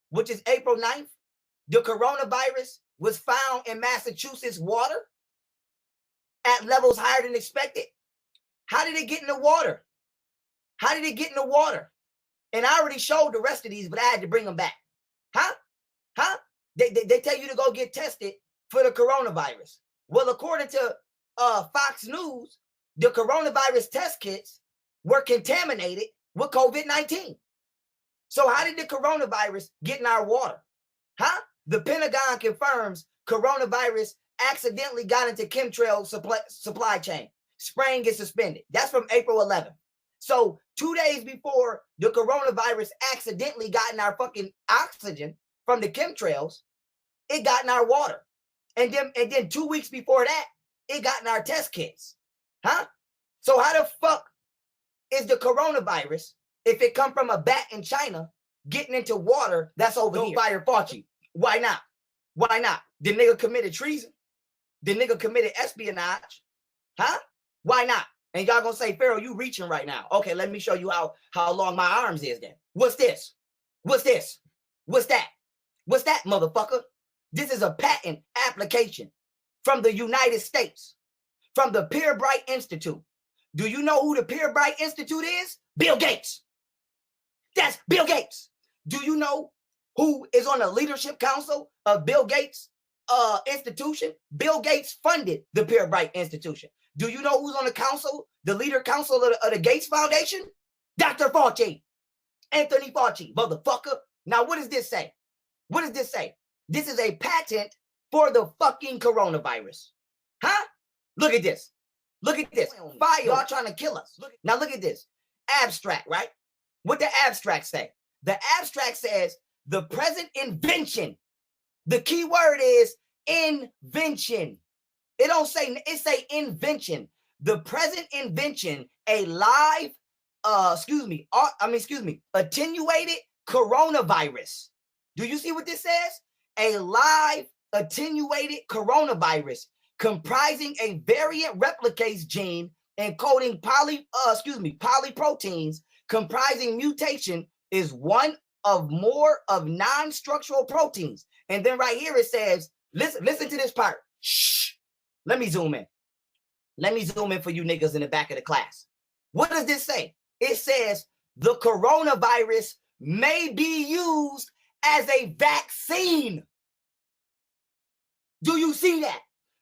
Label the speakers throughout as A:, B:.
A: which is April 9th, the coronavirus was found in Massachusetts water at levels higher than expected. How did it get in the water? How did it get in the water? And I already showed the rest of these, but I had to bring them back. Huh? They tell you to go get tested for the coronavirus. Well, according to Fox News, the coronavirus test kits were contaminated with COVID-19. So how did the coronavirus get in our water? Huh? The Pentagon confirms coronavirus accidentally got into chemtrail supply chain. Spraying is suspended. That's from April 11th. So 2 days before the coronavirus accidentally got in our fucking oxygen from the chemtrails, it got in our water. And then 2 weeks before that, it got in our test kits. Huh? So how the fuck is the coronavirus, if it come from a bat in China, getting into water that's over here? Fire Fauci. Why not? Why not? The nigga committed treason. The nigga committed espionage. Huh? Why not? And y'all gonna say, Pharaoh, you reaching right now. Okay, let me show you how long my arms is then. What's this? What's this? What's that? What's that, motherfucker? This is a patent application from the United States, from the Bright Institute. Do you know who the Bright Institute is? Bill Gates. That's Bill Gates. Do you know who is on the leadership council of Bill Gates institution? Bill Gates funded the Bright Institution. Do you know who's on the council, the leader council of the Gates Foundation? Dr. Fauci. Anthony Fauci, motherfucker. Now, what does this say? What does this say? This is a patent for the fucking coronavirus. Huh? Look at this. Look at this. Fire, y'all trying to kill us. Now, look at this. Abstract, right? What the abstract say? The abstract says the present invention. The key word is invention. It don't say, it say invention. The present invention, a live, attenuated coronavirus. Do you see what this says? A live attenuated coronavirus comprising a variant replicates gene encoding polyproteins comprising mutation is one of more of non-structural proteins. And then right here it says, listen to this part. Shh. Let me zoom in. Let me zoom in for you niggas in the back of the class. What does this say? It says the coronavirus may be used as a vaccine. Do you see that?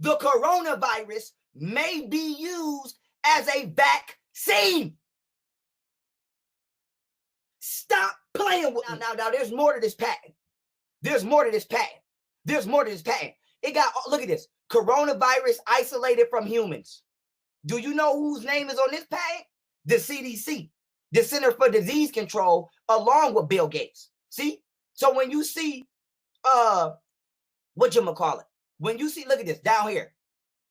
A: The coronavirus may be used as a vaccine. Stop playing with me. Now, there's more to this patent. There's more to this patent. There's more to this patent. It got, look at this. Coronavirus isolated from humans. Do you know whose name is on this patent? The CDC, the Center for Disease Control, along with Bill Gates. See? So when you see, when you see, look at this, down here,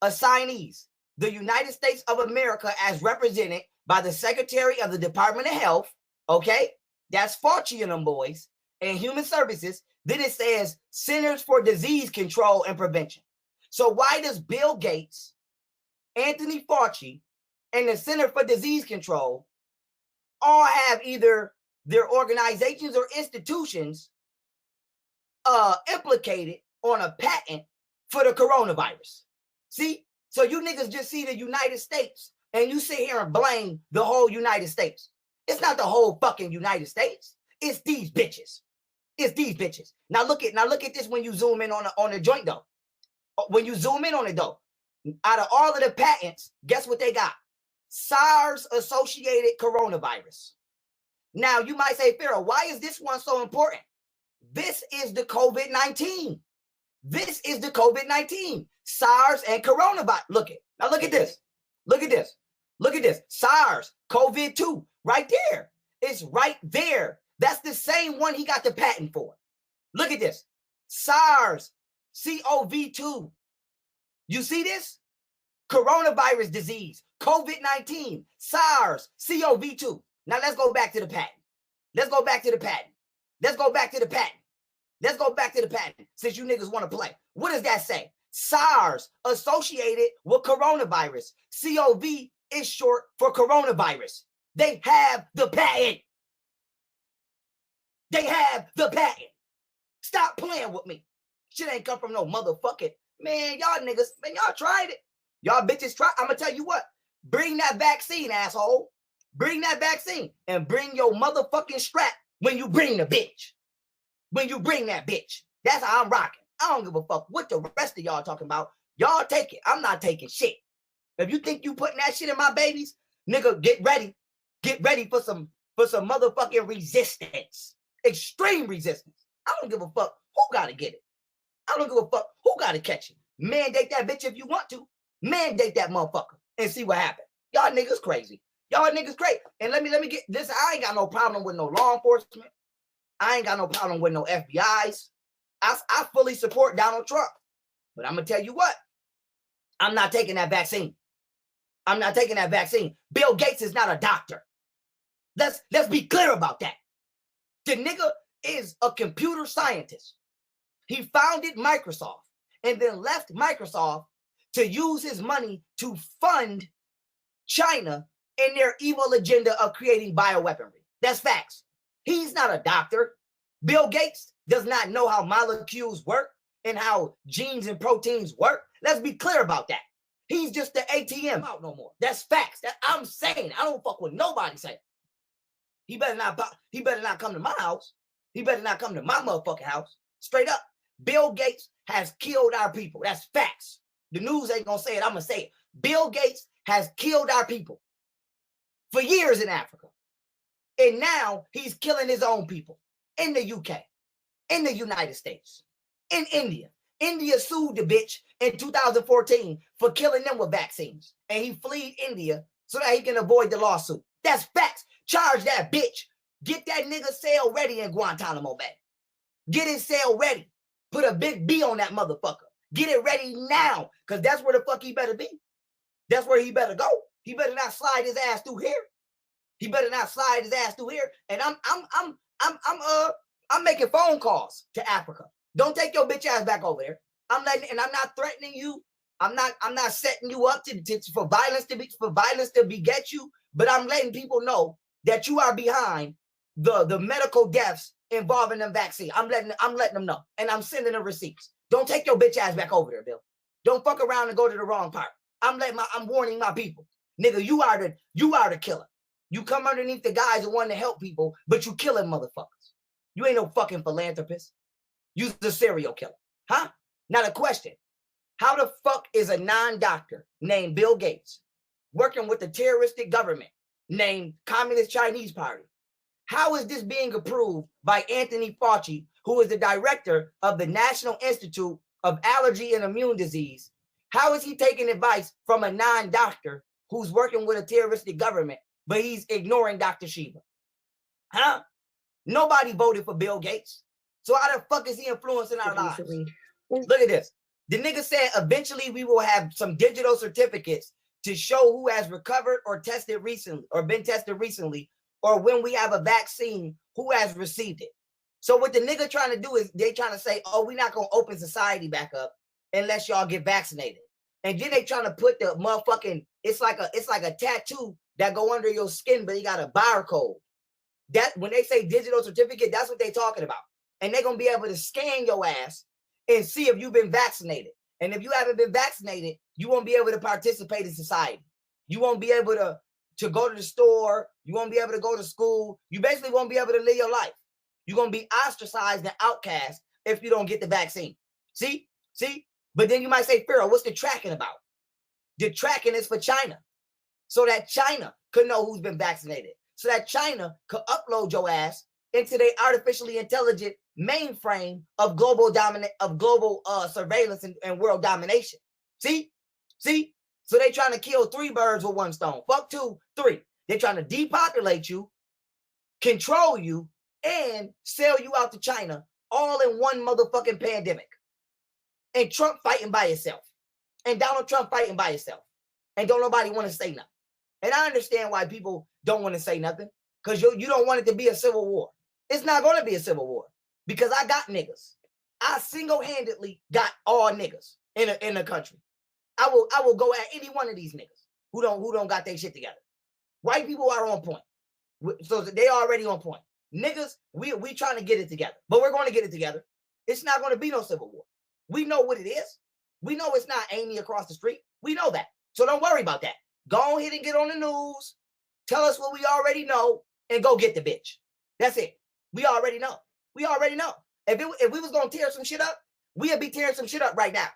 A: assignees, the United States of America as represented by the Secretary of the Department of Health, okay? That's Fauci and them boys, and Human Services. Then it says Centers for Disease Control and Prevention. So why does Bill Gates, Anthony Fauci, and the Center for Disease Control all have either their organizations or institutions implicated on a patent for the coronavirus? See? So you niggas just see the United States and you sit here and blame the whole United States. It's not the whole fucking United States. It's these bitches. It's these bitches. Now look at this when you zoom in on the joint though. When you zoom in on it though, out of all of the patents, guess what they got? SARS-associated coronavirus. Now you might say, Pharaoh, why is this one so important? This is the COVID-19. This is the COVID-19. SARS and coronavirus. Look at this. Look at this. Look at this. SARS, COVID-2, right there. It's right there. That's the same one he got the patent for. Look at this. SARS, CoV-2. You see this? Coronavirus disease, COVID-19, SARS, CoV-2. Now let's go back to the patent. Let's go back to the patent. Let's go back to the patent. Let's go back to the patent since you niggas want to play. What does that say? SARS associated with coronavirus. CoV is short for coronavirus. They have the patent. They have the patent. Stop playing with me. Shit ain't come from no motherfucking, man, y'all niggas, man, y'all tried it. Y'all bitches try. I'm gonna tell you what. Bring that vaccine, asshole. Bring that vaccine and bring your motherfucking strap when you bring the bitch. When you bring that bitch. That's how I'm rocking. I don't give a fuck what the rest of y'all talking about. Y'all take it. I'm not taking shit. If you think you putting that shit in my babies, nigga, get ready. Get ready for some motherfucking resistance. Extreme resistance. I don't give a fuck who gotta get it. I don't give a fuck who gotta catch it. Mandate that bitch if you want to. Mandate that motherfucker and see what happens. Y'all niggas crazy. Y'all niggas crazy. And let me get this. I ain't got no problem with no law enforcement. I ain't got no problem with no FBIs. I fully support Donald Trump. But I'm gonna tell you what. I'm not taking that vaccine. I'm not taking that vaccine. Bill Gates is not a doctor. Let's be clear about that. The nigga is a computer scientist. He founded Microsoft and then left Microsoft to use his money to fund China in their evil agenda of creating bioweaponry. That's facts. He's not a doctor. Bill Gates does not know how molecules work and how genes and proteins work. Let's be clear about that. He's just the ATM out no more. That's facts. That I'm saying. I don't fuck with nobody saying. He better not come to my house. He better not come to my motherfucking house. Straight up. Bill Gates has killed our people. That's facts. The news ain't gonna say it. I'm gonna say it. Bill Gates has killed our people for years in Africa. And now he's killing his own people in the UK, in the United States, in India. India sued the bitch in 2014 for killing them with vaccines. And he fled India so that he can avoid the lawsuit. That's facts. Charge that bitch. Get that nigga cell ready in Guantanamo Bay. Get his cell ready. Put a big B on that motherfucker. Get it ready now, because that's where the fuck he better be. That's where he better go. He better not slide his ass through here. He better not slide his ass through here. And I'm making phone calls to Africa. Don't take your bitch ass back over there. I'm not threatening you. I'm not setting you up for violence to beget you. But I'm letting people know that you are behind the medical deaths involving them vaccine. I'm letting them know, and I'm sending them receipts. Don't take your bitch ass back over there, Bill. Don't fuck around and go to the wrong part. I'm warning my people, nigga. You are the killer. You come underneath the guys who want to help people, but you killing motherfuckers. You ain't no fucking philanthropist. You's the serial killer, huh? Now the question: how the fuck is a non-doctor named Bill Gates working with the terroristic government named Communist Chinese Party? How is this being approved by Anthony Fauci, who is the director of the National Institute of Allergy and Immune Disease? How is he taking advice from a non-doctor who's working with a terroristic government, but he's ignoring Dr. Shiva? Huh? Nobody voted for Bill Gates. So how the fuck is he influencing our lives? Look at this. The nigga said eventually we will have some digital certificates to show who has recovered or tested recently or been tested recently, or when we have a vaccine, who has received it. So what the nigga trying to do is they trying to say, oh, we're not going to open society back up unless y'all get vaccinated. And then they trying to put the motherfucking, it's like a tattoo that go under your skin, but he got a barcode. That when they say digital certificate, that's what they talking about. And they're going to be able to scan your ass and see if you've been vaccinated. And if you haven't been vaccinated, you won't be able to participate in society. You won't be able to go to the store. You won't be able to go to school. You basically won't be able to live your life. You're going to be ostracized and outcast if you don't get the vaccine. See? But then you might say, Pharaoh, what's the tracking about? The tracking is for China, so that China could know who's been vaccinated, so that China could upload your ass into their artificially intelligent mainframe of global surveillance and world domination. See? So they trying to kill 3 birds with 1 stone. Fuck 2, 3. They're trying to depopulate you, control you, and sell you out to China all in one motherfucking pandemic. And Trump fighting by himself. And Donald Trump fighting by himself. And don't nobody want to say nothing. And I understand why people don't want to say nothing. Because you don't want it to be a civil war. It's not going to be a civil war. Because I got niggas. I single-handedly got all niggas in the country. I will go at any one of these niggas who don't got their shit together. White people are on point. So they already on point. Niggas, we trying to get it together. But we're going to get it together. It's not going to be no civil war. We know what it is. We know it's not Amy across the street. We know that. So don't worry about that. Go ahead and get on the news. Tell us what we already know and go get the bitch. That's it. We already know. We already know. If we was going to tear some shit up, we'd be tearing some shit up right now.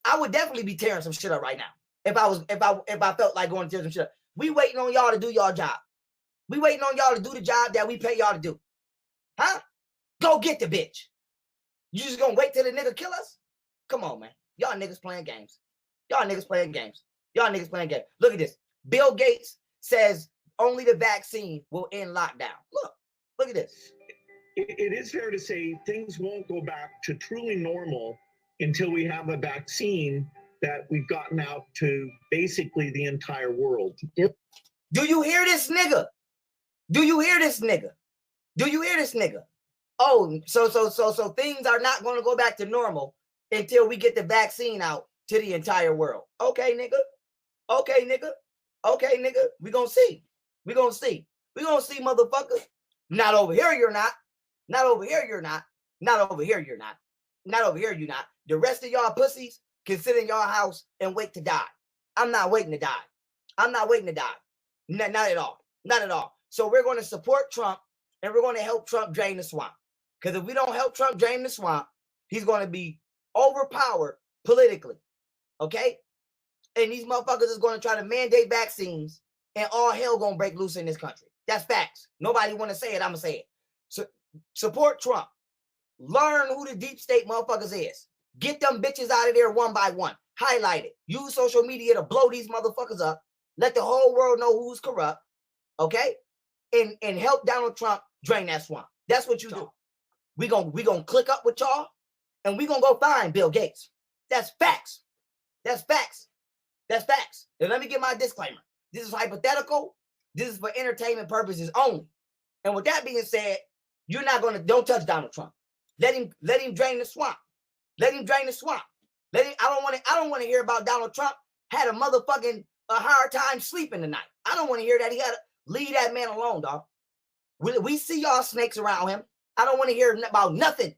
A: I would definitely be tearing some shit up right now. If I felt like going to tear some shit up. We waiting on y'all to do your job. We waiting on y'all to do the job that we pay y'all to do. Huh? Go get the bitch. You just gonna wait till the nigga kill us? Come on, man. Y'all niggas playing games. Y'all niggas playing games. Y'all niggas playing games. Look at this. Bill Gates says only the vaccine will end lockdown. Look at this.
B: It is fair to say things won't go back to truly normal until we have a vaccine that we've gotten out to basically the entire world.
A: Yep. Do you hear this nigga? Do you hear this nigga? Do you hear this nigga? Oh, so things are not going to go back to normal until we get the vaccine out to the entire world. Okay, nigga. Okay, nigga. Okay, nigga. We gonna see. We gonna see. We gonna see, motherfucker. Not over here, you're not. Not over here, you're not. Not over here, you're not. Not over here, you're not. The rest of y'all pussies can sit in y'all house and wait to die. I'm not waiting to die. I'm not waiting to die. Not at all. Not at all. So we're going to support Trump and we're going to help Trump drain the swamp. Because if we don't help Trump drain the swamp, he's going to be overpowered politically. Okay? And these motherfuckers is going to try to mandate vaccines and all hell going to break loose in this country. That's facts. Nobody want to say it. I'm going to say it. So support Trump. Learn who the deep state motherfuckers is. Get them bitches out of there one by one. Highlight it. Use social media to blow these motherfuckers up. Let the whole world know who's corrupt. Okay? And help Donald Trump drain that swamp. That's what you do. We gonna click up with y'all and we gonna go find Bill Gates. That's facts. That's facts. That's facts. And let me get my disclaimer. This is hypothetical. This is for entertainment purposes only. And with that being said, don't touch Donald Trump. Let him drain the swamp. Let him drain the swamp. I don't want to hear about Donald Trump had a hard time sleeping tonight. I don't want to hear that. Leave that man alone, dog. We see y'all snakes around him. I don't want to hear about nothing,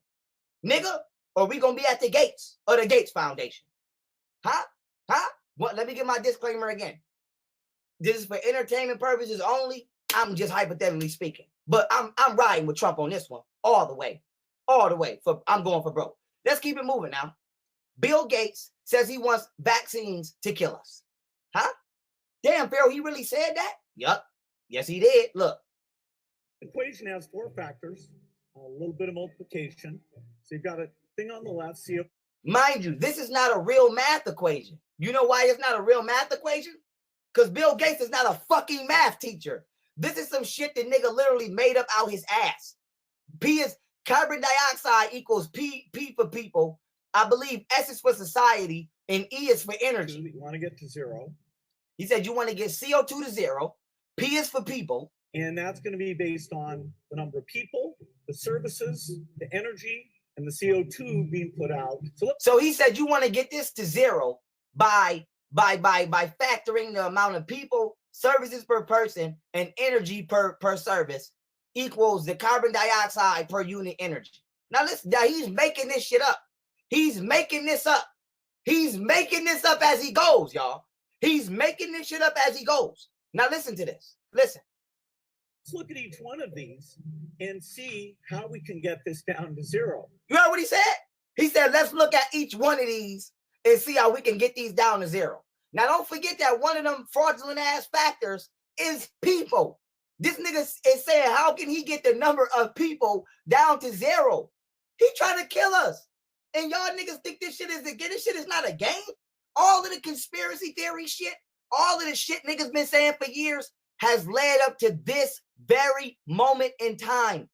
A: nigga. Or we gonna be at the gates or the Gates Foundation. Huh? What? Let me get my disclaimer again. This is for entertainment purposes only. I'm just hypothetically speaking, but I'm riding with Trump on this one all the way. I'm going for broke. Let's keep it moving now. Bill Gates says he wants vaccines to kill us. Huh? Damn, Pharaoh, he really said that? Yup. Yes, he did. Look.
B: The equation has 4 factors, a little bit of multiplication. So you've got a thing on the left.
A: Mind you, this is not a real math equation. You know why it's not a real math equation? Because Bill Gates is not a fucking math teacher. This is some shit that nigga literally made up out his ass. P is carbon dioxide equals P for people. I believe S is for society and E is for energy.
B: You want to get to 0.
A: He said you want to get CO2 to 0. P is for people.
B: And that's going to be based on the number of people, the services, the energy, and the CO2 being put out.
A: So he said you want to get this to 0 by factoring the amount of people, services per person, and energy per service equals the carbon dioxide per unit energy. Now listen, he's making this shit up. He's making this up. He's making this up as he goes, y'all. He's making this shit up as he goes. Now listen to this. Listen.
B: Let's look at each one of these and see how we can get this down to 0.
A: You heard what he said? He said, let's look at each one of these and see how we can get these down to 0. Now, don't forget that one of them fraudulent ass factors is people. This nigga is saying, how can he get the number of people down to 0? He trying to kill us. And y'all niggas think this shit is a game. This shit is not a game. All of the conspiracy theory shit, all of the shit niggas been saying for years has led up to this very moment in time.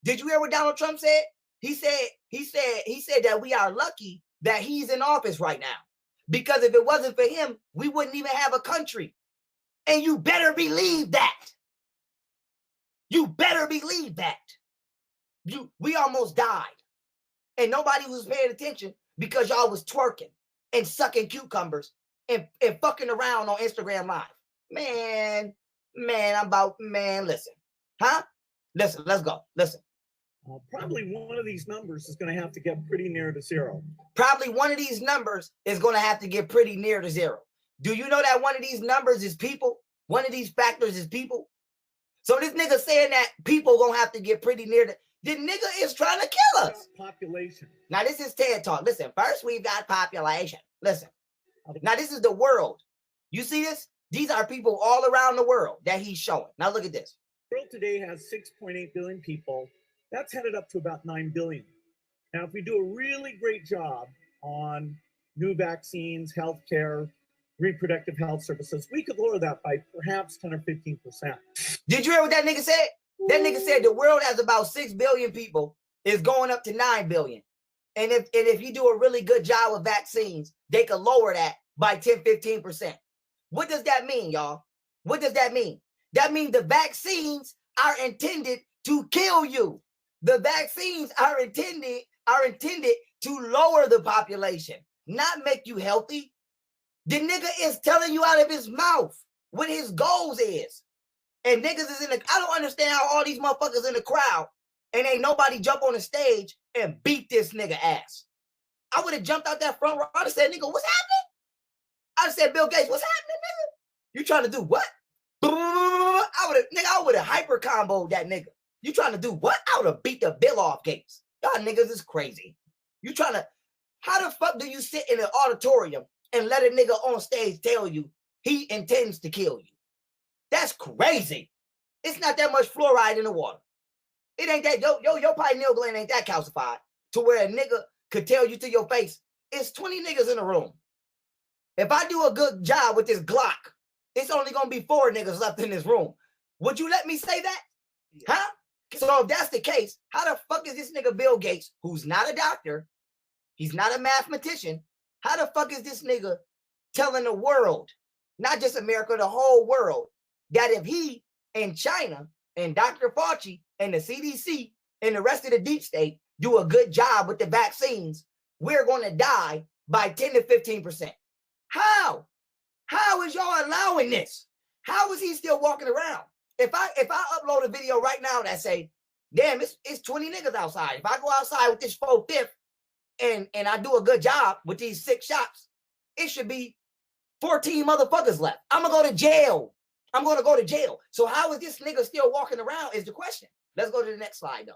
A: Did you hear what Donald Trump said? He said that we are lucky that he's in office right now. Because if it wasn't for him, we wouldn't even have a country. And you better believe that. You better believe that. We almost died. And nobody was paying attention because y'all was twerking and sucking cucumbers and fucking around on Instagram Live. Man, listen. Huh? Listen, let's go. Listen.
B: Probably one of these numbers is going to have to get pretty near to zero.
A: Probably one of these numbers is going to have to get pretty near to zero. Do you know that one of these numbers is people? One of these factors is people. So this nigga saying that people going to have to get pretty near to, the nigga is trying to kill us.
B: Population.
A: Now this is TED Talk. Listen, first we've got population. Listen. Now this is the world. You see this? These are people all around the world that he's showing. Now look at this.
B: The world today has 6.8 billion people. That's headed up to about 9 billion. Now, if we do a really great job on new vaccines, healthcare, reproductive health services, we could lower that by perhaps 10 or 15%.
A: Did you hear what that nigga said? That nigga said the world has about 6 billion people, is going up to 9 billion. And if you do a really good job with vaccines, they could lower that by 10, 15%. What does that mean, y'all? What does that mean? That means the vaccines are intended to kill you. The vaccines are intended to lower the population, not make you healthy. The nigga is telling you out of his mouth what his goals is. And niggas is in the, I don't understand how all these motherfuckers in the crowd and ain't nobody jump on the stage and beat this nigga ass. I would have jumped out that front row and said, nigga, what's happening? I said, Bill Gates, what's happening, nigga? You trying to do what? I would have hyper comboed that nigga. You trying to do what? I would have beat the bill off Gates. Y'all niggas is crazy. You trying to, how the fuck do you sit in an auditorium and let a nigga on stage tell you he intends to kill you? That's crazy. It's not that much fluoride in the water. It ain't that, your pineal gland ain't that calcified to where a nigga could tell you to your face, it's 20 niggas in the room. If I do a good job with this Glock, it's only gonna be 4 niggas left in this room. Would you let me say that? Huh? So if that's the case, how the fuck is this nigga Bill Gates, who's not a doctor, he's not a mathematician, how the fuck is this nigga telling the world, not just America, the whole world, that if he and China and Dr. Fauci and the CDC and the rest of the deep state do a good job with the vaccines, we're going to die by 10 to 15%. How? How is y'all allowing this? How is he still walking around? If I upload a video right now that say, damn, it's 20 niggas outside. If I go outside with this 4/5 and I do a good job with these 6 shots, it should be 14 motherfuckers left. I'm going to go to jail. I'm going to go to jail. So how is this nigga still walking around is the question. Let's go to the next slide, though.